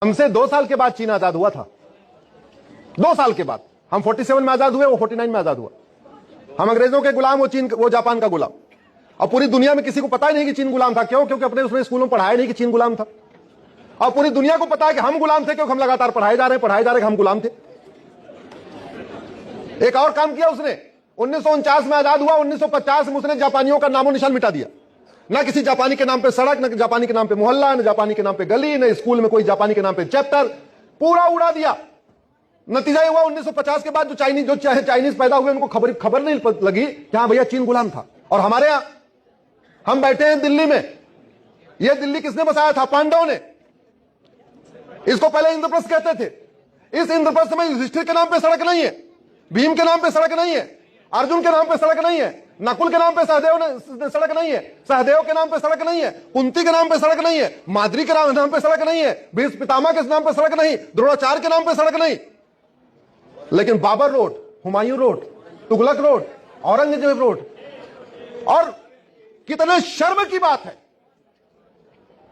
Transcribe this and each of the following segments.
हमसे 2 साल के बाद चीन आजाद हुआ था। 2 साल के बाद। हम 47 में आजाद हुए, वो 49 में आजाद हुआ। हम अंग्रेजों के गुलाम, वो जापान का गुलाम। और पूरी दुनिया में किसी को पता ही नहीं कि चीन गुलाम था। क्यों? क्योंकि अपने उसमें स्कूलों में पढ़ाया नहीं कि चीन गुलाम था। और पूरी दुनिया को पता है कि हम गुलाम थे, क्योंकि हम लगातार पढ़ाए जा रहे कि हम गुलाम थे। एक और काम किया उसने, 1949 में आजाद हुआ, 1950 में उसने जापानियों का नामो निशान मिटा दिया। ना किसी जापानी के नाम पे सड़क, ना जापानी के नाम पे मोहल्ला, ना जापानी के नाम पे गली, ना स्कूल में कोई जापानी के नाम पे चैप्टर, पूरा उड़ा दिया। नतीजा हुआ 1950 के बाद जो चाइनीज पैदा हुए उनको खबर नहीं लगी कि हाँ भैया चीन गुलाम था। और हमारे यहां हम बैठे हैं दिल्ली में, यह दिल्ली किसने बसाया था? पांडवों ने। इसको पहले इंद्रप्रस्थ कहते थे। इस इंद्रप्रस्थ में युधिष्ठिर के नाम पे सड़क नहीं है, भीम के नाम पे सड़क नहीं है, अर्जुन के नाम पे सड़क नहीं है, नकुल के नाम पे सहदेव सड़क नहीं है, सहदेव के नाम पे सड़क नहीं है, कुंती के नाम पे सड़क नहीं है, माद्री के नाम पे सड़क नहीं है, भीष्म पितामह के नाम पे सड़क नहीं, द्रोणाचार्य के नाम पे सड़क नहीं। लेकिन Babar road, Humayun road, Tughlaq road, Aurangzeb road. और कितने शर्म की बात है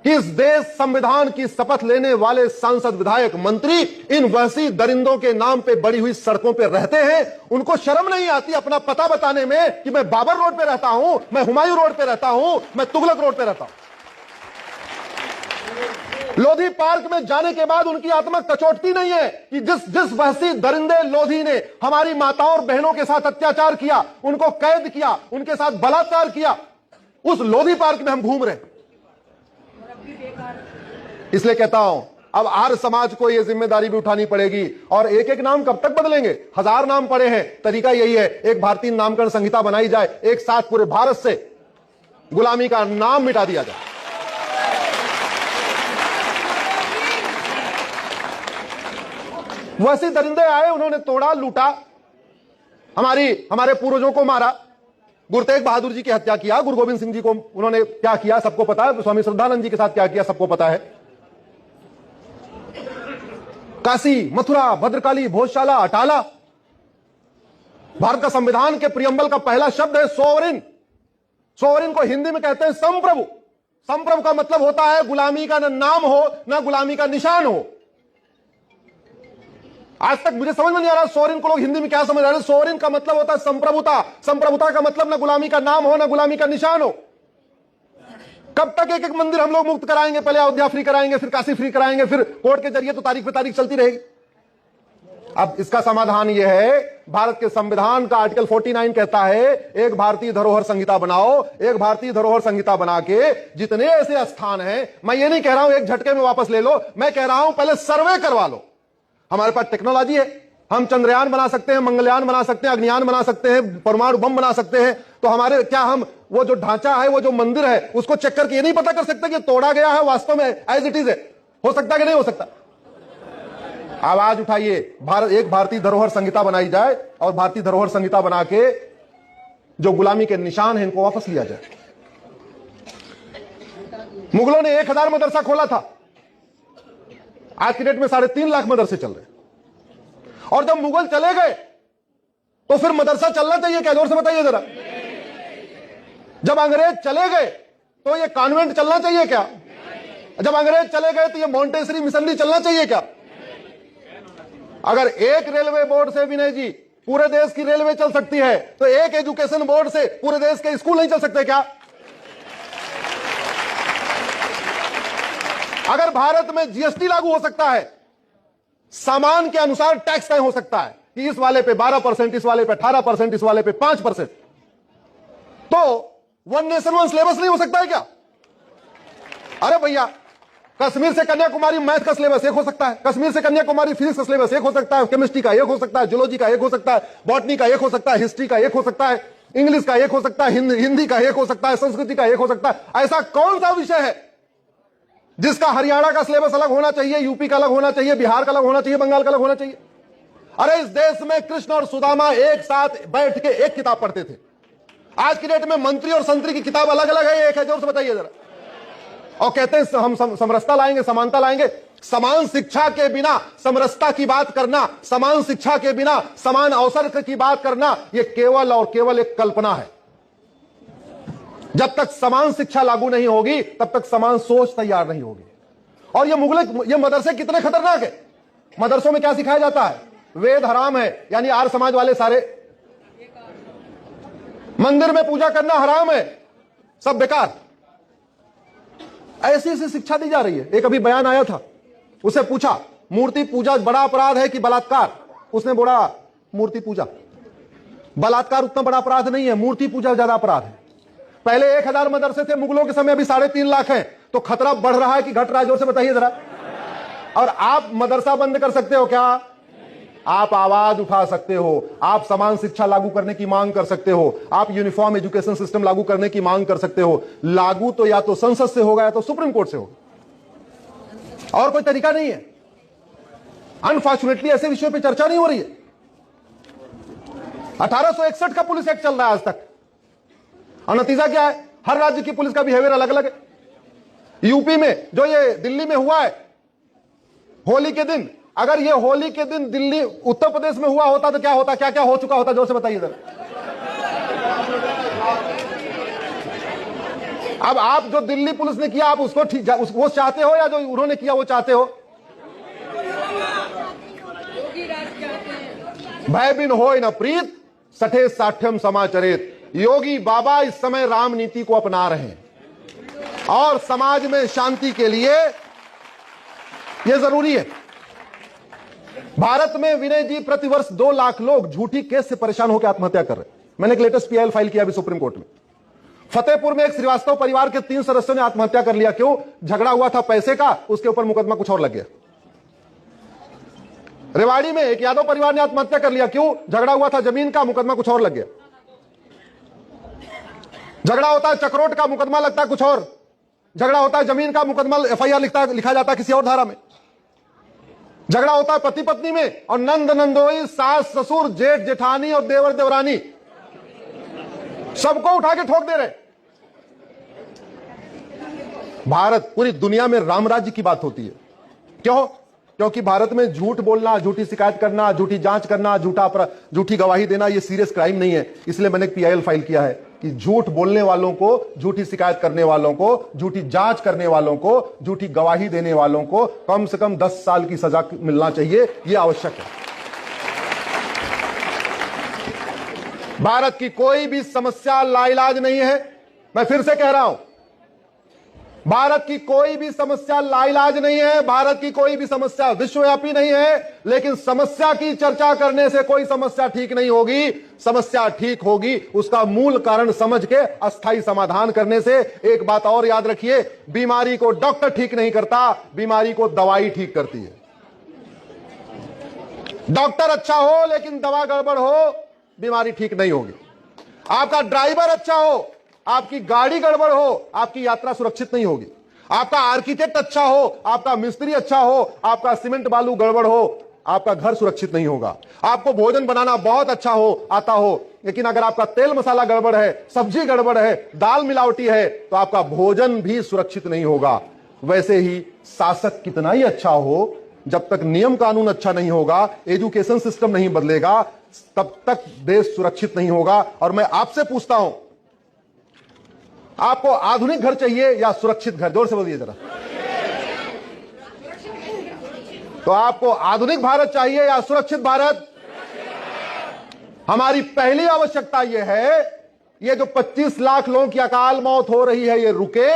कि इस देश संविधान की शपथ लेने वाले सांसद, विधायक, मंत्री इन वहशी दरिंदों के नाम पे बड़ी हुई सड़कों पे रहते हैं। उनको शर्म नहीं आती अपना पता बताने में कि मैं बाबर रोड पे रहता हूं, मैं हुमायूं रोड पे रहता हूं, मैं तुगलक रोड पे रहता हूं। लोधी पार्क में जाने के बाद उनकी आत्मा कचोटती नहीं है कि जिस वहशी दरिंदे लोधी ने हमारी माताओं और बहनों के साथ अत्याचार किया, उनको कैद किया, उनके साथ बलात्कार किया, उस लोधी पार्क में हम घूम रहे हैं। इसलिए कहता हूं अब आर्य समाज को यह जिम्मेदारी भी उठानी पड़ेगी। और एक एक नाम कब तक बदलेंगे? 1000 नाम पड़े हैं। तरीका यही है, एक भारतीय नामकरण संहिता बनाई जाए, एक साथ पूरे भारत से गुलामी का नाम मिटा दिया जाए। वैसे दरिंदे आए, उन्होंने तोड़ा, लूटा, हमारे पूर्वजों को मारा, गुरु तेग बहादुर जी की हत्या किया, गुरु गोविंद सिंह जी को उन्होंने क्या किया सबको पता है, स्वामी श्रद्धानंद जी के साथ क्या किया सबको पता है। काशी, मथुरा, भद्रकाली, भोजशाला, अटाला। भारत का संविधान के प्रियम्बल का पहला शब्द है सोवरिन। सोवरिन को हिंदी में कहते हैं संप्रभु। संप्रभु का मतलब होता है गुलामी का न नाम हो न गुलामी का निशान हो। आज तक मुझे समझ में नहीं आ रहा सोवरिन को लोग हिंदी में क्या समझ रहे हैं। सोवरिन का मतलब होता है संप्रभुता। संप्रभुता का मतलब न गुलामी का नाम हो न गुलामी का निशान हो। कब तक एक एक मंदिर हम लोग मुक्त कराएंगे? पहले अयोध्या फ्री कराएंगे, फिर काशी फ्री कराएंगे, फिर कोर्ट के जरिए तो तारीख पे तारीख चलती रहेगी। अब इसका समाधान यह है, भारत के संविधान का आर्टिकल 49 कहता है एक भारतीय धरोहर संहिता बनाओ। एक भारतीय धरोहर संहिता बना के जितने ऐसे स्थान हैं, मैं ये नहीं कह रहा हूं एक झटके में वापस ले लो, मैं कह रहा हूं पहले सर्वे करवा लो। हमारे पास टेक्नोलॉजी है, हम चंद्रयान बना सकते हैं, मंगलयान बना सकते हैं, अग्नियान बना सकते हैं, परमाणु बम बना सकते हैं। तो हमारे क्या हम वो जो ढांचा है, वो जो मंदिर है, उसको चेक करके ये नहीं पता कर सकते कि तोड़ा गया है वास्तव में एज इट इज है? हो सकता कि नहीं हो सकता? आवाज उठाइए, एक भारतीय धरोहर संहिता बनाई जाए और भारतीय धरोहर संहिता बना के जो गुलामी के निशान है इनको वापस लिया जाए। मुगलों ने 1000 मदरसा खोला था, आज की डेट में 3.5 लाख मदरसे चल रहे। और जब मुगल चले गए तो फिर मदरसा चलना चाहिए क्या? जोर से बताइए जरा। जब अंग्रेज चले गए तो ये कॉन्वेंट चलना चाहिए क्या? जब अंग्रेज चले गए तो ये मॉन्टेसरी मिशनरी चलना चाहिए क्या? अगर एक रेलवे बोर्ड से विनय जी पूरे देश की रेलवे चल सकती है, तो एक एजुकेशन बोर्ड से पूरे देश के स्कूल नहीं चल सकते क्या? अगर भारत में जीएसटी लागू हो सकता है, सामान के अनुसार टैक्स तय हो सकता है कि इस वाले पे 12%, इस वाले पे 18%, इस वाले पे 5%, तो वन नेशन वन सिलेबस नहीं हो सकता है क्या? अरे भैया, कश्मीर से कन्याकुमारी मैथ का सिलेबस एक हो सकता है, कश्मीर से कन्याकुमारी फिजिक्स का सिलेबस एक हो सकता है, केमिस्ट्री का एक हो सकता है, जूलॉजी का एक हो सकता है, बॉटनी का एक हो सकता है, हिस्ट्री का एक हो सकता है, इंग्लिश का एक हो सकता है, हिंदी का एक हो सकता है, संस्कृति का एक हो सकता है। ऐसा कौन सा विषय है जिसका हरियाणा का सिलेबस अलग होना चाहिए, यूपी का अलग होना चाहिए, बिहार का अलग होना चाहिए, बंगाल का अलग होना चाहिए? अरे इस देश में कृष्ण और सुदामा एक साथ बैठ के एक किताब पढ़ते थे। आज की डेट में मंत्री और संतरी की किताब अलग अलग है, एक है? जोर से बताइए जरा। और कहते हैं हम समरसता लाएंगे, समानता लाएंगे। समान शिक्षा के बिना समरसता की बात करना, समान शिक्षा के बिना समान अवसर की बात करना, यह केवल और केवल एक कल्पना है। जब तक समान शिक्षा लागू नहीं होगी तब तक समान सोच तैयार नहीं होगी। और ये मदरसे कितने खतरनाक है। मदरसों में क्या सिखाया जाता है? वेद हराम है, यानी आर्य समाज वाले सारे। मंदिर में पूजा करना हराम है, सब बेकार। ऐसी ऐसी शिक्षा दी जा रही है। एक अभी बयान आया था, उसे पूछा मूर्ति पूजा बड़ा अपराध है कि बलात्कार? उसने बोला मूर्ति पूजा। बलात्कार उतना बड़ा अपराध नहीं है, मूर्ति पूजा ज्यादा अपराध है। पहले 1000 मदरसे थे मुगलों के समय, अभी 3.5 लाख हैं। तो खतरा बढ़ रहा है कि घट रहा है? जोर से बताइए जरा। और आप मदरसा बंद कर सकते हो क्या? आप आवाज उठा सकते हो, आप समान शिक्षा लागू करने की मांग कर सकते हो, आप यूनिफॉर्म एजुकेशन सिस्टम लागू करने की मांग कर सकते हो। लागू तो या तो संसद से होगा या तो सुप्रीम कोर्ट से होगा, और कोई तरीका नहीं है। अनफॉर्चुनेटली ऐसे विषयों पे चर्चा नहीं हो रही है। 1861 का पुलिस एक्ट चल रहा है आज तक, और नतीजा क्या है? हर राज्य की पुलिस का बिहेवियर अलग अलग है। यूपी में जो ये दिल्ली में हुआ है होली के दिन, अगर ये होली के दिन दिल्ली उत्तर प्रदेश में हुआ होता तो क्या होता? क्या क्या हो चुका होता? जोर से बताइए जरा। अब आप जो दिल्ली पुलिस ने किया, आप उसको वो चाहते हो या जो उन्होंने किया वो चाहते हो? भय बिन होय न प्रीत, सठे साठ्यम समाचरित। योगी बाबा इस समय राम नीति को अपना रहे हैं, और समाज में शांति के लिए यह जरूरी है। भारत में विनय जी प्रतिवर्ष 2 लाख लोग झूठी केस से परेशान होकर आत्महत्या कर रहे हैं। मैंने एक लेटेस्ट पीआईएल फाइल किया अभी सुप्रीम कोर्ट में। फतेहपुर में एक श्रीवास्तव परिवार के 3 सदस्यों ने आत्महत्या कर लिया। क्यों? झगड़ा हुआ था पैसे का, उसके ऊपर मुकदमा कुछ और लग गया। रेवाड़ी में एक यादव परिवार ने आत्महत्या कर लिया। क्यों? झगड़ा हुआ था जमीन का, मुकदमा कुछ और लग गया। झगड़ा होता है चक्रोट का, मुकदमा लगता है कुछ और। झगड़ा होता है जमीन का, मुकदमा एफआईआर लिखा जाता है किसी और धारा में। झगड़ा होता है पति पत्नी में, और नंद नंदोई, सास ससुर, जेठ जेठानी और देवर देवरानी सबको उठा के ठोक दे रहे। भारत, पूरी दुनिया में राम राज्य की बात होती है। क्यों? क्योंकि भारत में झूठ बोलना, झूठी शिकायत करना, झूठी जांच करना, झूठी गवाही देना ये सीरियस क्राइम नहीं है। इसलिए मैंने एक पीआईएल फाइल किया है कि झूठ बोलने वालों को, झूठी शिकायत करने वालों को, झूठी जांच करने वालों को, झूठी गवाही देने वालों को कम से कम 10 साल की सजा मिलना चाहिए। यह आवश्यक है। भारत की कोई भी समस्या लाइलाज नहीं है। मैं फिर से कह रहा हूं, भारत की कोई भी समस्या लाइलाज नहीं है। भारत की कोई भी समस्या विश्वव्यापी नहीं है। लेकिन समस्या की चर्चा करने से कोई समस्या ठीक नहीं होगी। समस्या ठीक होगी उसका मूल कारण समझ के अस्थायी समाधान करने से। एक बात और याद रखिए, बीमारी को डॉक्टर ठीक नहीं करता, बीमारी को दवाई ठीक करती है। डॉक्टर अच्छा हो लेकिन दवा गड़बड़ हो, बीमारी ठीक नहीं होगी। आपका ड्राइवर अच्छा हो, आपकी गाड़ी गड़बड़ हो, आपकी यात्रा सुरक्षित नहीं होगी। आपका आर्किटेक्ट अच्छा हो, आपका मिस्त्री अच्छा हो, आपका सीमेंट बालू गड़बड़ हो, आपका घर सुरक्षित नहीं होगा। आपको भोजन बनाना बहुत अच्छा हो, आता हो, लेकिन अगर आपका तेल मसाला गड़बड़ है, सब्जी गड़बड़ है, दाल मिलावटी है, तो आपका भोजन भी सुरक्षित नहीं होगा। वैसे ही शासक कितना ही अच्छा हो, जब तक नियम कानून अच्छा नहीं होगा, एजुकेशन सिस्टम नहीं बदलेगा, तब तक देश सुरक्षित नहीं होगा। और मैं आपसे पूछता हूं, आपको आधुनिक घर चाहिए या सुरक्षित घर? जोर से बोलिए जरा। तो आपको आधुनिक भारत चाहिए या सुरक्षित भारत? हमारी पहली आवश्यकता यह है, ये जो 25 लाख लोगों की अकाल मौत हो रही है, ये रुके,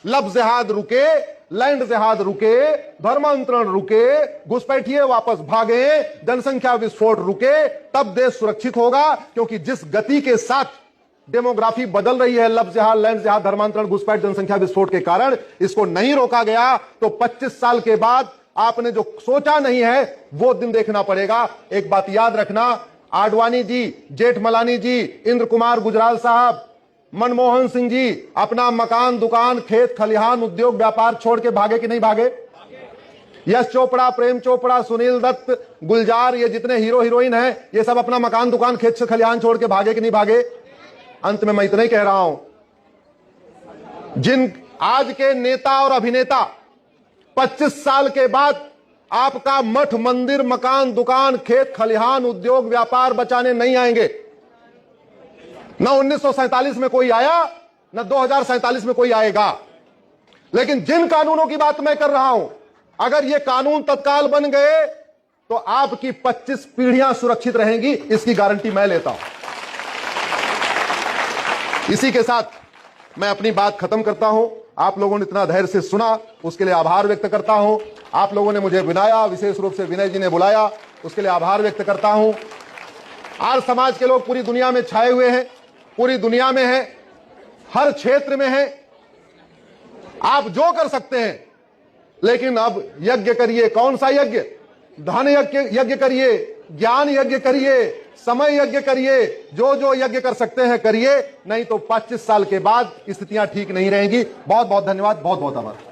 लफ्ज़ जिहाद रुके, लैंड जिहाद रुके, धर्मांतरण रुके, घुसपैठिए वापस भागे, जनसंख्या विस्फोट रुके, तब देश सुरक्षित होगा। क्योंकि जिस गति के साथ डेमोग्राफी बदल रही है, लफ्ज़ जिहाद, लैंड जिहाद, धर्मांतरण, घुसपैठ, जनसंख्या विस्फोट के कारण, इसको नहीं रोका गया तो 25 साल के बाद आपने जो सोचा नहीं है वो दिन देखना पड़ेगा। एक बात याद रखना, आडवाणी जी, जेठमलानी जी, इंद्र कुमार गुजराल साहब, मनमोहन सिंह जी अपना मकान, दुकान, खेत खलिहान, उद्योग व्यापार छोड़ के भागे कि नहीं भागे? यश चोपड़ा, प्रेम चोपड़ा, सुनील दत्त, गुलजार, ये जितने हीरो हीरोइन हैं, ये सब अपना मकान, दुकान, खेत खलिहान छोड़ के भागे कि नहीं भागे? अंत में मैं इतना ही कह रहा हूं, जिन आज के नेता और अभिनेता 25 साल के बाद आपका मठ, मंदिर, मकान, दुकान, खेत खलिहान, उद्योग व्यापार बचाने नहीं आएंगे। न 1947 में कोई आया, न 2047 में कोई आएगा। लेकिन जिन कानूनों की बात मैं कर रहा हूं, अगर ये कानून तत्काल बन गए तो आपकी 25 पीढ़ियां सुरक्षित रहेंगी, इसकी गारंटी मैं लेता हूं। इसी के साथ मैं अपनी बात खत्म करता हूं। आप लोगों ने इतना धैर्य से सुना, उसके लिए आभार व्यक्त करता हूं। आप लोगों ने मुझे बुलाया, विशेष रूप से विनय जी ने बुलाया, उसके लिए आभार व्यक्त करता हूं। आर्य समाज के लोग पूरी दुनिया में छाए हुए हैं, पूरी दुनिया में हैं, हर क्षेत्र में हैं। आप जो कर सकते हैं, लेकिन अब यज्ञ करिए। कौन सा यज्ञ? धन यज्ञ करिए, ज्ञान यज्ञ करिए, समय यज्ञ करिए। जो जो यज्ञ कर सकते हैं करिए, नहीं तो 25 साल के बाद स्थितियां ठीक नहीं रहेंगी। बहुत बहुत धन्यवाद, बहुत बहुत आभार।